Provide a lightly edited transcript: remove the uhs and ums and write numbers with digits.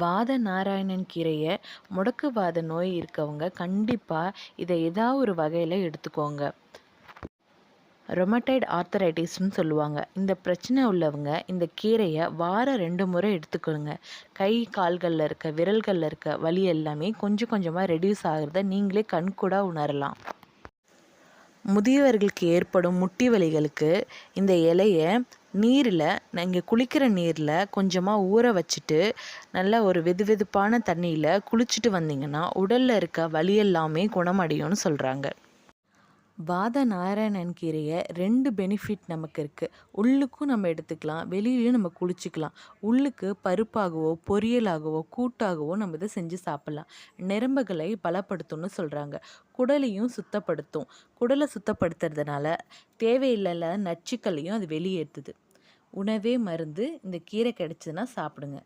வாத நாராயணன் கீரையை முடக்குவாத நோய் இருக்கவங்க கண்டிப்பாக இதை ஏதாவது ஒரு வகையில் எடுத்துக்கோங்க. ரொமட்டைட் ஆர்த்தரைட்டிஸ்னு சொல்லுவாங்க. இந்த பிரச்சனை உள்ளவங்க இந்த கீரையை வாரம் 2 முறை எடுத்துக்கணுங்க. கை கால்களில் இருக்க விரல்களில் இருக்க வலி எல்லாமே கொஞ்சம் கொஞ்சமாக ரெடியூஸ் ஆகிறத நீங்களே கண்கூடாக உணரலாம். முதியவர்களுக்கு ஏற்படும் முட்டி வலிகளுக்கு இந்த இலையை நீரில், நீங்கள் குளிக்கிற நீரில் கொஞ்சமாக ஊற வச்சுட்டு நல்லா ஒரு வெதுவெதுப்பான தண்ணியில் குளிச்சுட்டு வந்தீங்கன்னா உடலில் இருக்க வலி எல்லாமே குணமடையும்னு சொல்கிறாங்க. வாத நாராயணன் கீரையை 2 பெனிஃபிட் நமக்கு இருக்குது. உள்ளுக்கும் நம்ம எடுத்துக்கலாம், வெளியிலையும் நம்ம குளிச்சுக்கலாம். உள்ளுக்கு பருப்பாகவோ பொரியலாகவோ கூட்டாகவோ நம்ம இதை செஞ்சு சாப்பிட்லாம். நரம்புகளை பலப்படுத்தும்னு சொல்கிறாங்க. குடலையும் சுத்தப்படுத்தும். குடலை சுத்தப்படுத்துறதுனால தேவையில்லாத நச்சுக்களையும் அது வெளியேற்றுது. உணவே மருந்து. இந்த கீரை கிடைச்சதுன்னா சாப்பிடுங்க.